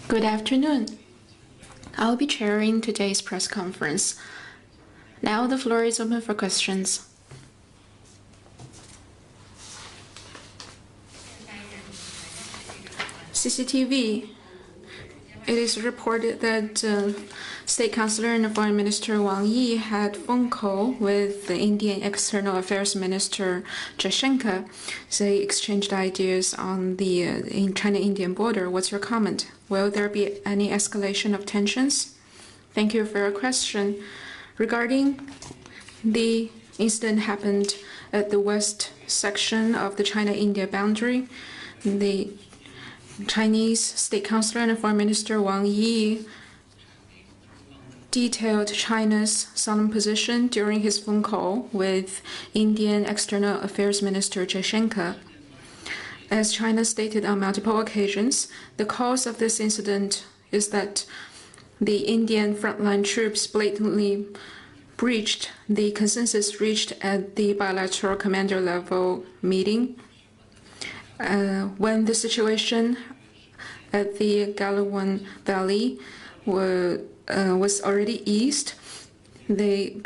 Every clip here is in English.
Good afternoon. I'll be chairing today's press conference. Now the floor is open for questions. CCTV. It is reported that State Councilor and Foreign Minister Wang Yi had phone call with the Indian External Affairs Minister Jaishankar. They exchanged ideas on the China-Indian border. What's your comment? Will there be any escalation of tensions? Thank you for your question. Regarding the incident happened at the west section of the China-India boundary, the Chinese State Councilor and Foreign Minister Wang Yi detailed China's solemn position during his phone call with Indian External Affairs Minister Jaishankar. As China stated on multiple occasions, the cause of this incident is that the Indian frontline troops blatantly breached the consensus reached at the bilateral commander level meeting. When the situation at the Galawan Valley was already eased, the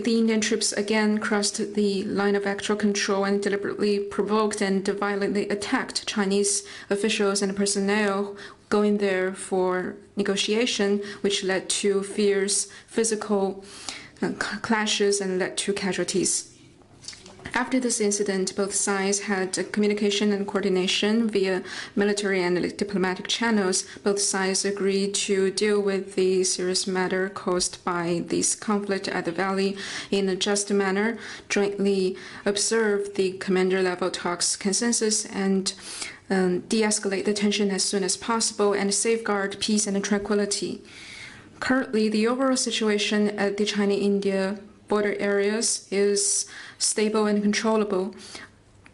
Indian troops again crossed the line of actual control and deliberately provoked and violently attacked Chinese officials and personnel going there for negotiation, which led to fierce physical clashes and led to casualties. After this incident, both sides had communication and coordination via military and diplomatic channels. Both sides agreed to deal with the serious matter caused by this conflict at the valley in a just manner, jointly observe the commander-level talks consensus, and de-escalate the tension as soon as possible and safeguard peace and tranquility. Currently, the overall situation at the China-India border areas is stable and controllable.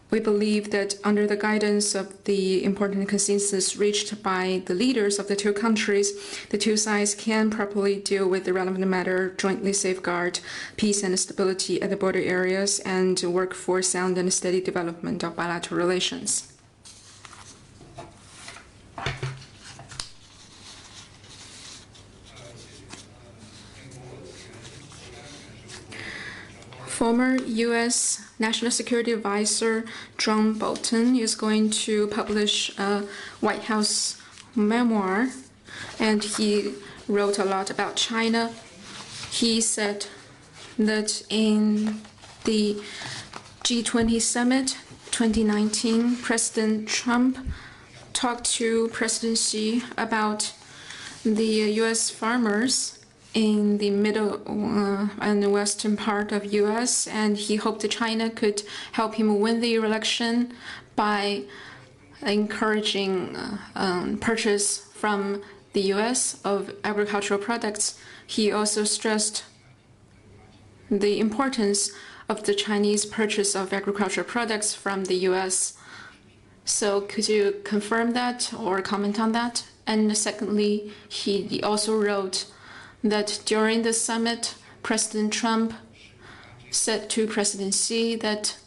We believe that under the guidance of the important consensus reached by the leaders of the two countries, the two sides can properly deal with the relevant matter, jointly safeguard peace and stability at the border areas, and work for sound and steady development of bilateral relations. Former U.S. National Security Advisor John Bolton is going to publish a White House memoir, and he wrote a lot about China. He said that in the G20 summit 2019, President Trump talked to President Xi about the U.S. farmers in the middle and the western part of U.S., and he hoped that China could help him win the election by encouraging purchase from the U.S. of agricultural products. He also stressed the importance of the Chinese purchase of agricultural products from the U.S. So could you confirm that or comment on that? And secondly, he also wrote that during the summit, President Trump said to President Xi that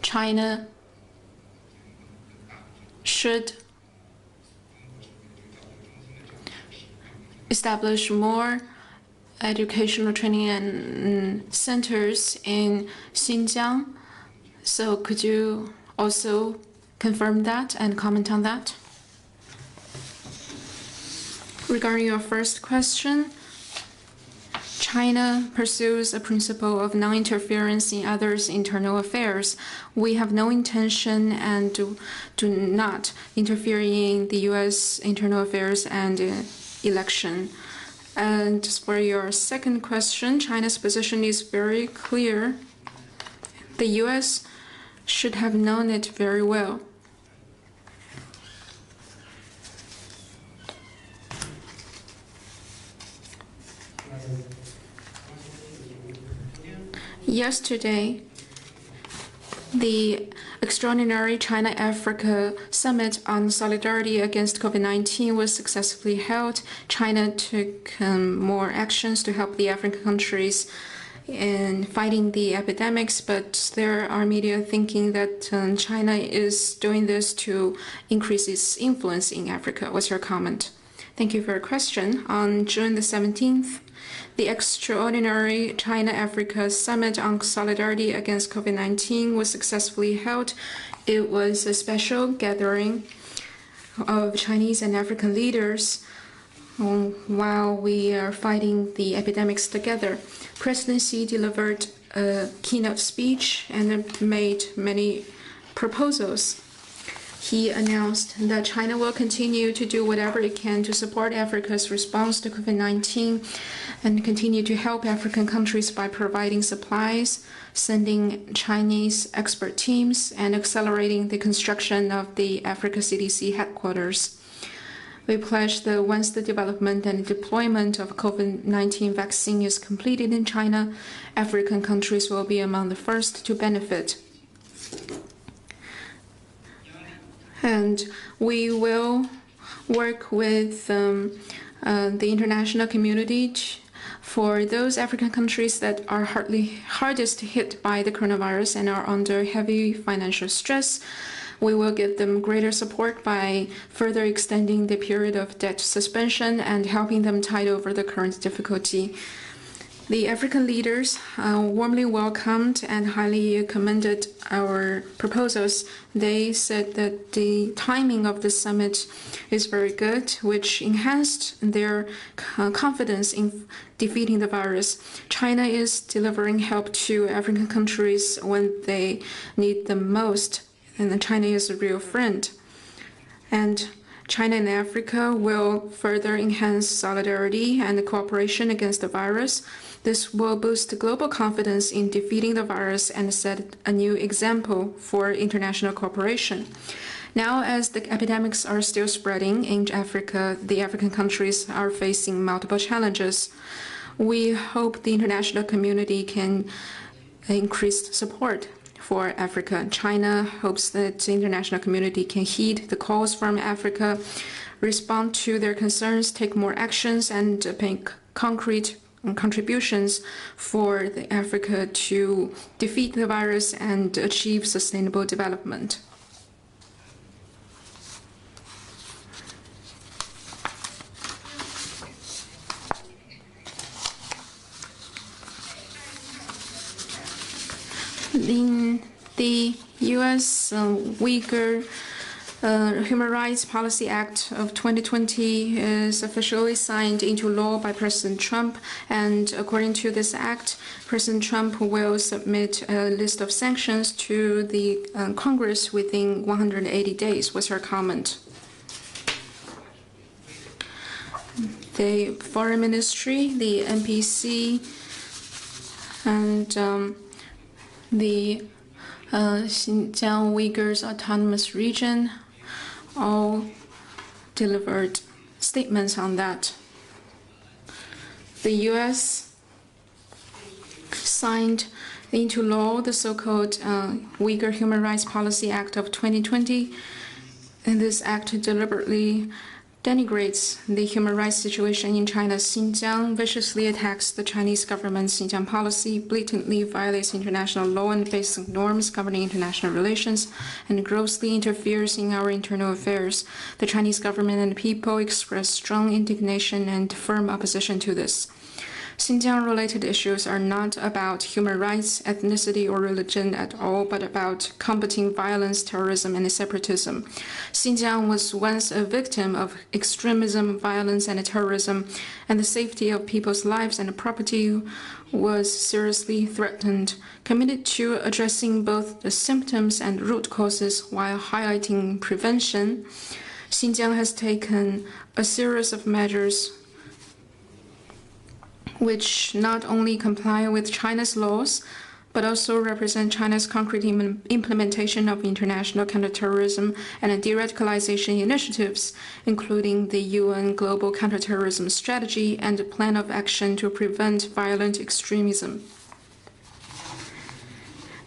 China should establish more educational training and centers in Xinjiang. So could you also confirm that and comment on that? Regarding your first question, China pursues a principle of non-interference in others' internal affairs. We have no intention and do not interfere in the U.S. internal affairs and election. And for your second question, China's position is very clear. The U.S. should have known it very well. Yesterday, the extraordinary China-Africa Summit on Solidarity against COVID-19 was successfully held. China took more actions to help the African countries in fighting the epidemics, but there are media thinking that China is doing this to increase its influence in Africa. What's your comment? Thank you for your question. On June the 17th, the extraordinary China-Africa Summit on Solidarity against COVID-19 was successfully held. It was a special gathering of Chinese and African leaders while we are fighting the epidemics together. President Xi delivered a keynote speech and made many proposals. He announced that China will continue to do whatever it can to support Africa's response to COVID-19 and continue to help African countries by providing supplies, sending Chinese expert teams, and accelerating the construction of the Africa CDC headquarters. We pledge that once the development and deployment of COVID-19 vaccine is completed in China, African countries will be among the first to benefit. And we will work with the international community for those African countries that are hardest hit by the coronavirus and are under heavy financial stress. We will give them greater support by further extending the period of debt suspension and helping them tide over the current difficulty. The African leaders warmly welcomed and highly commended our proposals. They said that the timing of the summit is very good, which enhanced their confidence in defeating the virus. China is delivering help to African countries when they need the most, and China is a real friend. And China and Africa will further enhance solidarity and cooperation against the virus. This will boost global confidence in defeating the virus and set a new example for international cooperation. Now, as the epidemics are still spreading in Africa, the African countries are facing multiple challenges. We hope the international community can increase support for Africa. China hopes that the international community can heed the calls from Africa, respond to their concerns, take more actions, and make concrete contributions for Africa to defeat the virus and achieve sustainable development. In the U.S. Uyghur Human Rights Policy Act of 2020 is officially signed into law by President Trump, and according to this act, President Trump will submit a list of sanctions to the Congress within 180 days. What's your comment? The Foreign Ministry, the NPC, and the Xinjiang Uyghurs Autonomous Region all delivered statements on that. The U.S. signed into law the so-called Uyghur Human Rights Policy Act of 2020, and this act deliberately denigrates the human rights situation in China's Xinjiang, viciously attacks the Chinese government's Xinjiang policy, blatantly violates international law and basic norms governing international relations, and grossly interferes in our internal affairs. The Chinese government and people express strong indignation and firm opposition to this. Xinjiang-related issues are not about human rights, ethnicity, or religion at all, but about combating violence, terrorism, and separatism. Xinjiang was once a victim of extremism, violence, and terrorism, and the safety of people's lives and property was seriously threatened. Committed to addressing both the symptoms and root causes while highlighting prevention, Xinjiang has taken a series of measures which not only comply with China's laws, but also represent China's concrete implementation of international counterterrorism and de-radicalization initiatives, including the UN Global Counterterrorism Strategy and a plan of action to prevent violent extremism.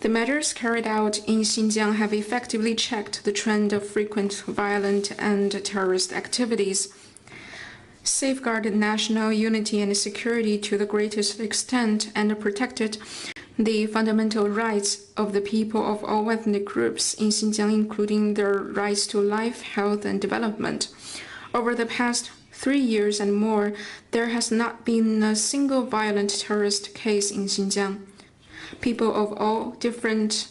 The measures carried out in Xinjiang have effectively checked the trend of frequent violent and terrorist activities, safeguarded national unity and security to the greatest extent, and protected the fundamental rights of the people of all ethnic groups in Xinjiang, including their rights to life, health, and development. Over the past 3 years and more, there has not been a single violent terrorist case in Xinjiang. People of all different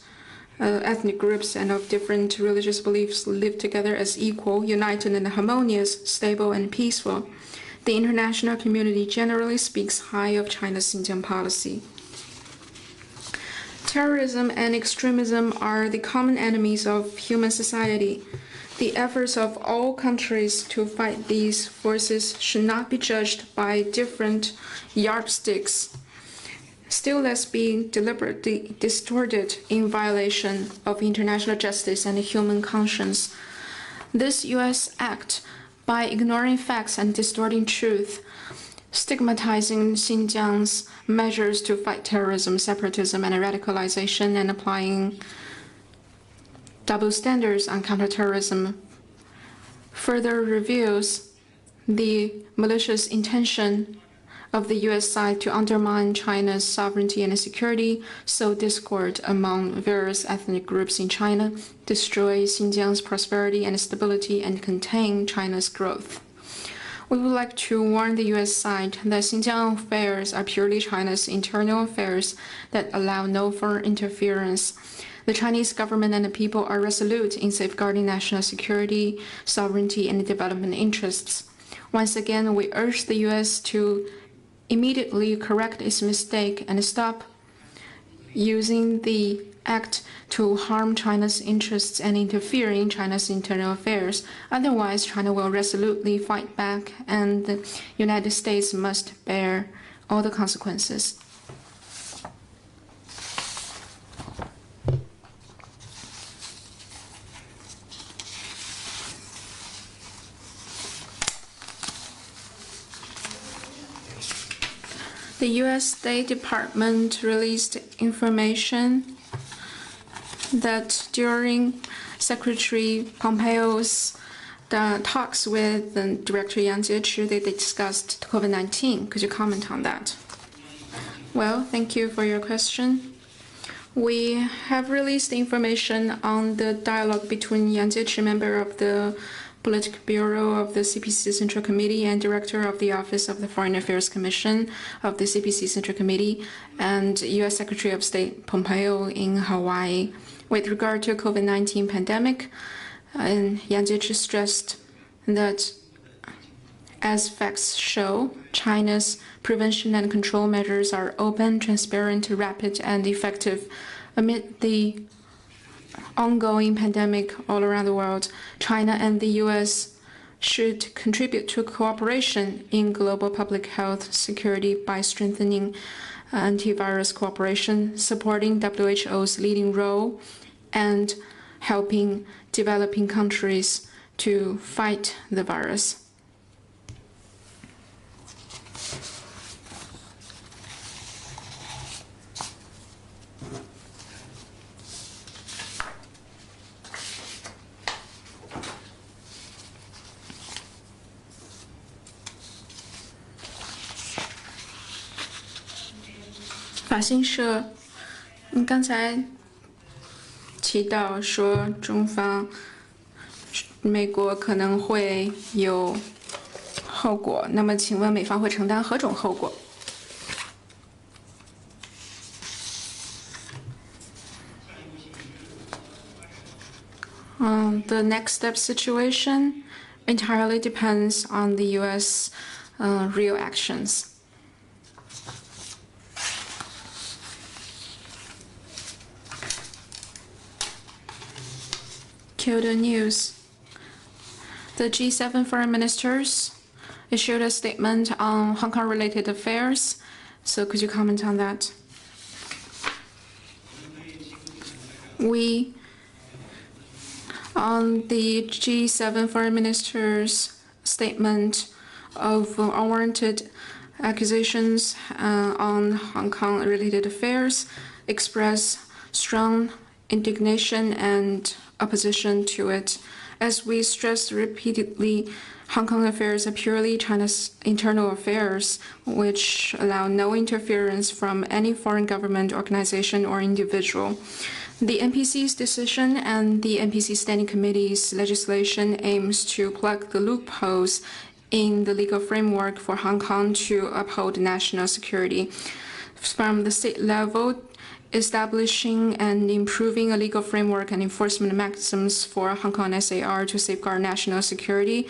ethnic groups and of different religious beliefs live together as equal, united, and harmonious, stable, and peaceful. The international community generally speaks high of China's Xinjiang policy. Terrorism and extremism are the common enemies of human society. The efforts of all countries to fight these forces should not be judged by different yardsticks, still less be deliberately distorted in violation of international justice and human conscience. This U.S. act, by ignoring facts and distorting truth, stigmatizing Xinjiang's measures to fight terrorism, separatism, and radicalization, and applying double standards on counterterrorism, further reveals the malicious intention of the U.S. side to undermine China's sovereignty and security, sow discord among various ethnic groups in China, destroy Xinjiang's prosperity and stability, and contain China's growth. We would like to warn the U.S. side that Xinjiang affairs are purely China's internal affairs that allow no foreign interference. The Chinese government and the people are resolute in safeguarding national security, sovereignty, and development interests. Once again, we urge the U.S. to immediately correct its mistake and stop using the act to harm China's interests and interfere in China's internal affairs. Otherwise, China will resolutely fight back, and the United States must bear all the consequences. The U.S. State Department released information that during Secretary Pompeo's talks with Director Yang Jiechi, they discussed COVID-19. Could you comment on that? Well, thank you for your question. We have released information on the dialogue between Yang Jiechi, member of the Political Bureau of the CPC Central Committee and Director of the Office of the Foreign Affairs Commission of the CPC Central Committee, and U.S. Secretary of State Pompeo in Hawaii. With regard to COVID-19 pandemic, Yang Jiechi stressed that, as facts show, China's prevention and control measures are open, transparent, rapid, and effective. Amid the ongoing pandemic all around the world, China and the U.S. should contribute to cooperation in global public health security by strengthening antivirus cooperation, supporting WHO's leading role, and helping developing countries to fight the virus.法新社，刚才提到说美国可能会有后果，那么请问美方会承担何种后果？The next step situation entirely depends on the U.S. Real actions. Kyoto News. The G7 foreign ministers issued a statement on Hong Kong-related affairs. So could you comment on that? On the G7 foreign ministers' statement of unwarranted accusations on Hong Kong-related affairs, express strong indignation and opposition to it. As we stressed repeatedly, Hong Kong affairs are purely China's internal affairs, which allow no interference from any foreign government, organization, or individual. The NPC's decision and the NPC Standing Committee's legislation aims to plug the loopholes in the legal framework for Hong Kong to uphold national security. From the state level, establishing and improving a legal framework and enforcement mechanisms for Hong Kong SAR to safeguard national security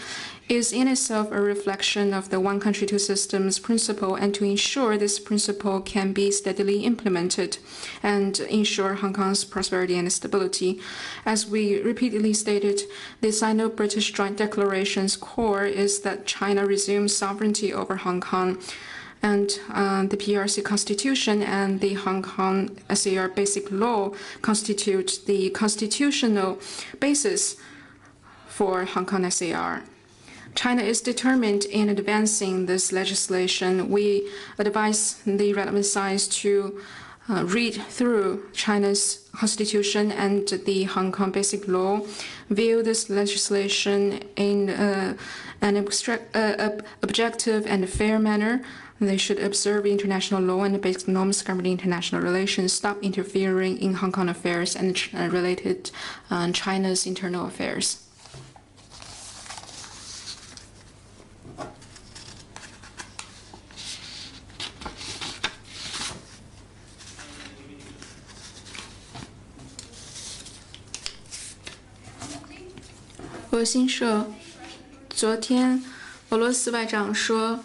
is in itself a reflection of the one country, two systems principle, and to ensure this principle can be steadily implemented and ensure Hong Kong's prosperity and stability. As we repeatedly stated, the Sino-British Joint Declaration's core is that China resumes sovereignty over Hong Kong, and the PRC Constitution and the Hong Kong SAR Basic Law constitute the constitutional basis for Hong Kong SAR. China is determined in advancing this legislation. We advise the relevant sides to read through China's constitution and the Hong Kong Basic Law, view this legislation in an objective and fair manner. They should observe international law and basic norms governing international relations, stop interfering in Hong Kong affairs and related China's internal affairs. 俄新社昨天，俄罗斯外长说，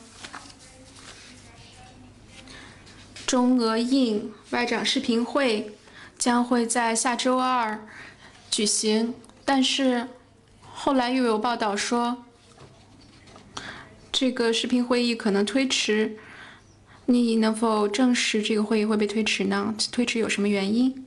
中俄印外长视频会将会在下周2举行，但是后来又有报道说，这个视频会议可能推迟。你能否证实这个会议会被推迟呢？推迟有什么原因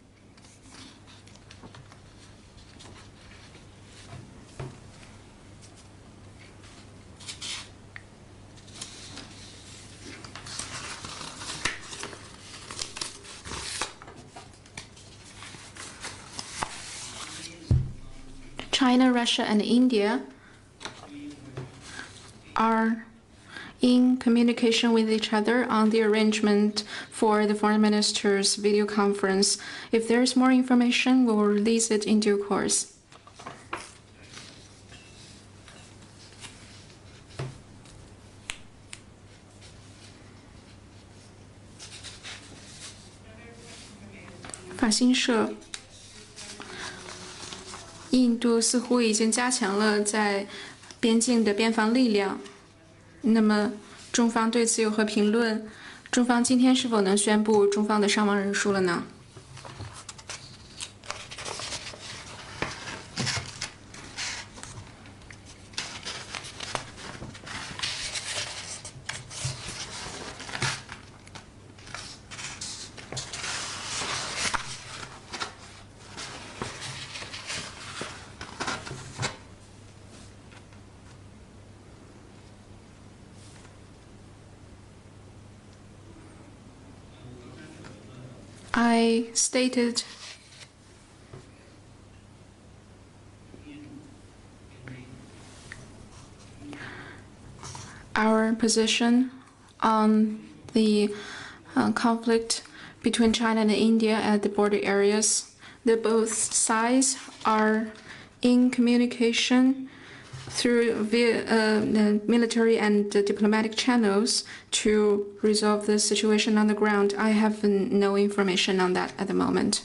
？China, Russia, and India are in communication with each other on the arrangement for the foreign ministers' video conference. If there is more information, we will release it in due course.《法新社》印度似乎已经加强了在边境的边防力量。那么，中方对此有何评论？中方今天是否能宣布中方的伤亡人数了呢？I stated our position on the conflict between China and India at the border areas. That both sides are in communication through the military and diplomatic channels to resolve the situation on the ground. I have no information on that at the moment.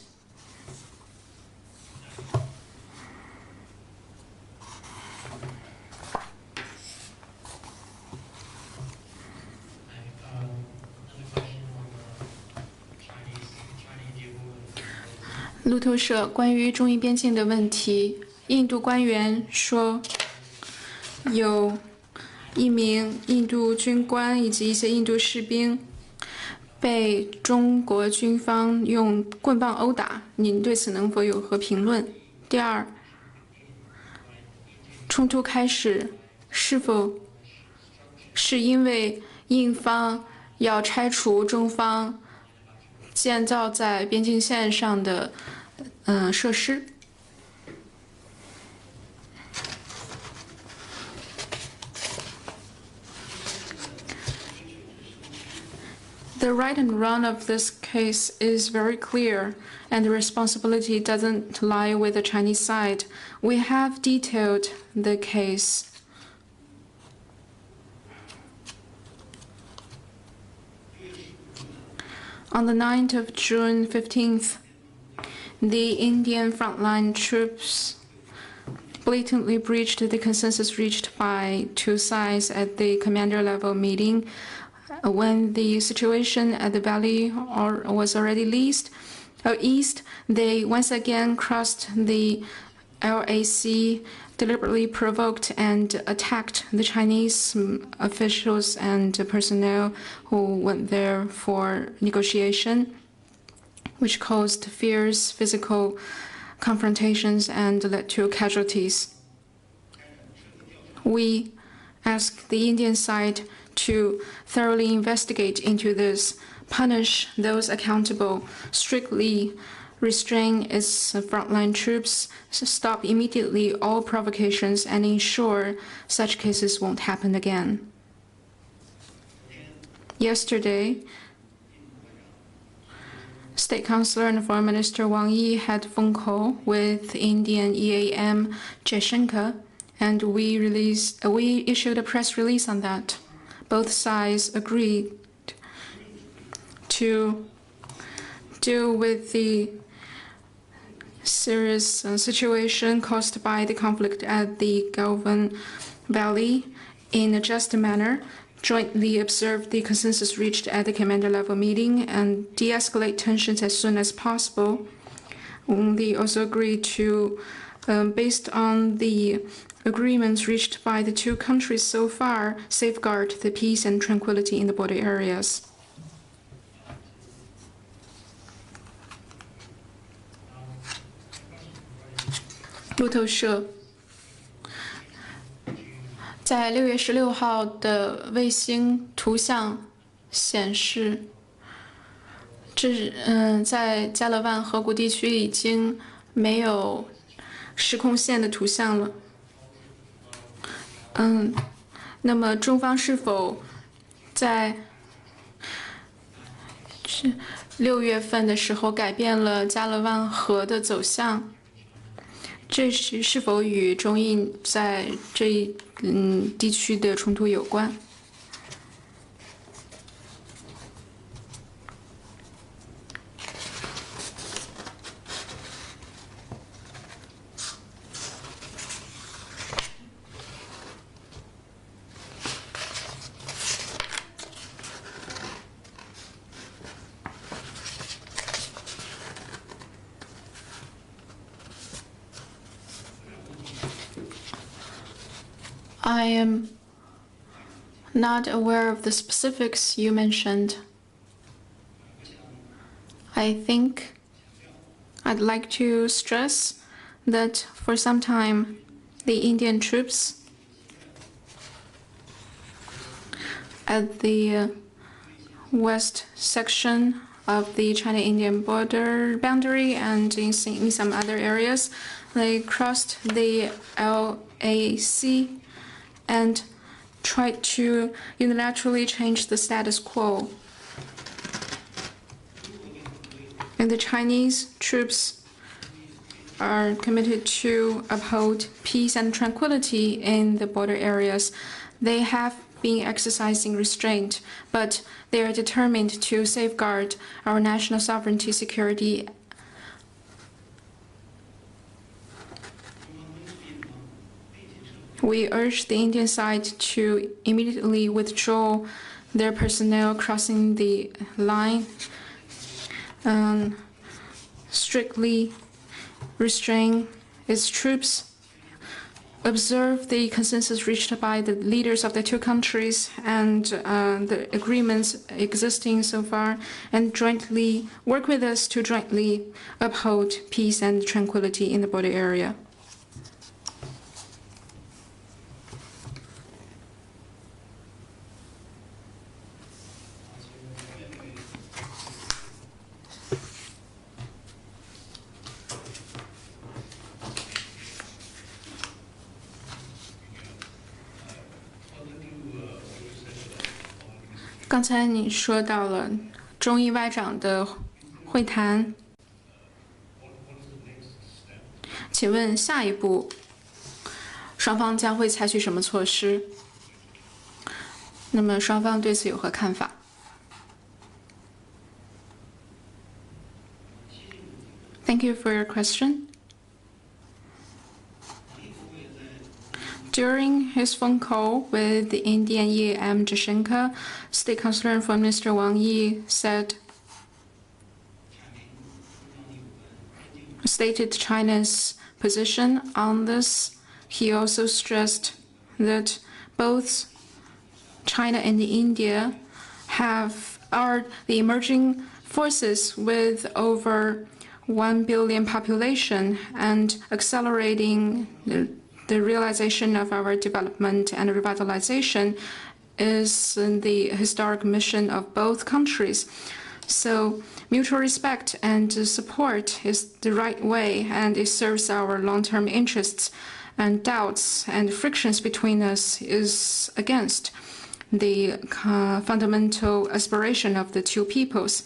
《路透社》关于中印边境的问题，印度官员说，有1名印度军官以及一些印度士兵被中国军方用棍棒殴打。您对此能否有何评论？第二，冲突开始是否是因为印方要拆除中方建造在边境线上的设施？The right and wrong of this case is very clear, and the responsibility doesn't lie with the Chinese side. We have detailed the case. On the 9th of June 15th, the Indian frontline troops blatantly breached the consensus reached by two sides at the commander-level meeting. When the situation at the valley was already east, they once again crossed the LAC, deliberately provoked and attacked the Chinese officials and personnel who went there for negotiation, which caused fierce physical confrontations and led to casualties. We ask the Indian side to thoroughly investigate into this, punish those accountable, strictly restrain its frontline troops, stop immediately all provocations, and ensure such cases won't happen again. Yesterday, State Councilor and Foreign Minister Wang Yi had a phone call with Indian EAM Jaishankar, and we issued a press release on that. Both sides agreed to deal with the serious situation caused by the conflict at the Galvan Valley in a just manner, jointly observe the consensus reached at the commander level meeting, and de-escalate tensions as soon as possible. They also agreed to, based on the agreements reached by the two countries so far, safeguard the peace and tranquility in the border areas. 路透社在6月16号的卫星图像显示，在加勒万河谷地区已经没有实控线的图像了。那么中方是否在6月份的时候改变了加勒万河的走向？这是否与中印在这地区的冲突有关？ I am not aware of the specifics you mentioned. I think I'd like to stress that for some time the Indian troops at the west section of the China-Indian border boundary and in some other areas, they crossed the LAC and tried to unilaterally change the status quo. And the Chinese troops are committed to uphold peace and tranquility in the border areas. They have been exercising restraint, but they are determined to safeguard our national sovereignty, security, we urge the Indian side to immediately withdraw their personnel crossing the line, strictly restrain its troops, observe the consensus reached by the leaders of the two countries and the agreements existing so far, and jointly work with us to jointly uphold peace and tranquility in the border area. 刚才你说到了中印外长的会谈，请问下一步双方将会采取什么措施？那么双方对此有何看法 ？Thank you for your question. During his phone call with the Indian EAM Jaishankar, State Councilor and Foreign Minister Wang Yi stated China's position on this. He also stressed that both China and India are the emerging forces with over 1 billion population and accelerating the realization of our development and revitalization is the historic mission of both countries. So mutual respect and support is the right way, and it serves our long-term interests. And doubts and frictions between us is against the fundamental aspiration of the two peoples.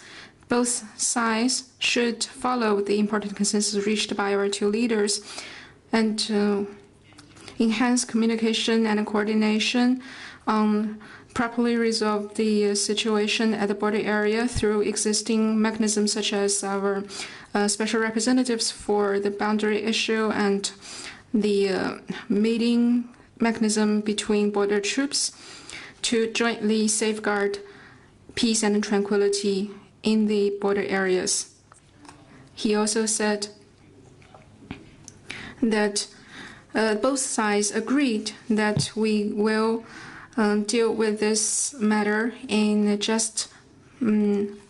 Both sides should follow the important consensus reached by our two leaders and enhance communication and coordination on properly resolve the situation at the border area through existing mechanisms such as our special representatives for the boundary issue and the meeting mechanism between border troops to jointly safeguard peace and tranquility in the border areas. He also said that both sides agreed that we will deal with this matter in a just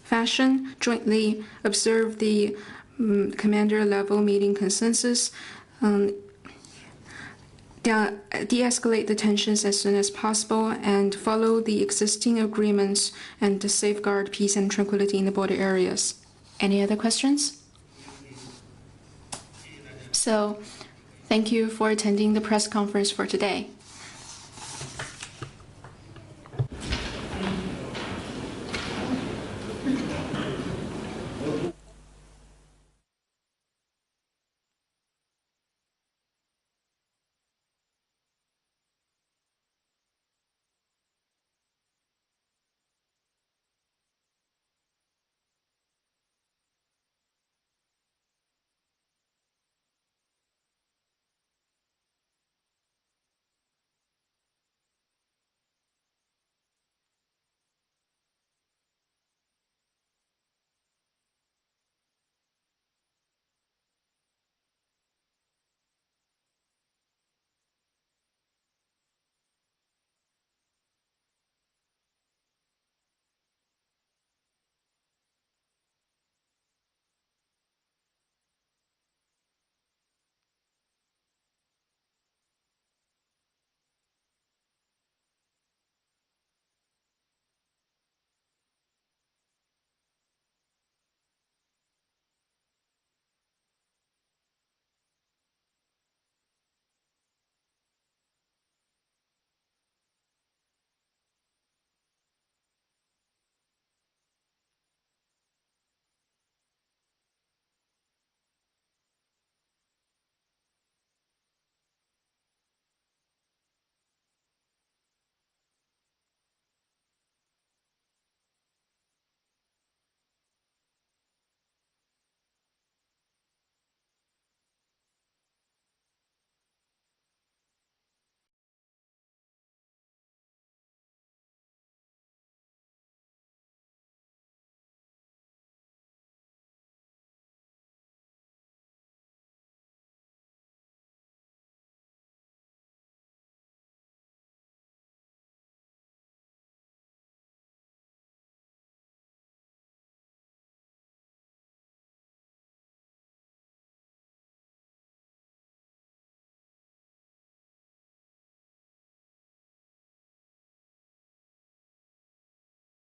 fashion, jointly observe the commander level meeting consensus, de-escalate the tensions as soon as possible, and follow the existing agreements and to safeguard peace and tranquility in the border areas. Any other questions? So, thank you for attending the press conference for today.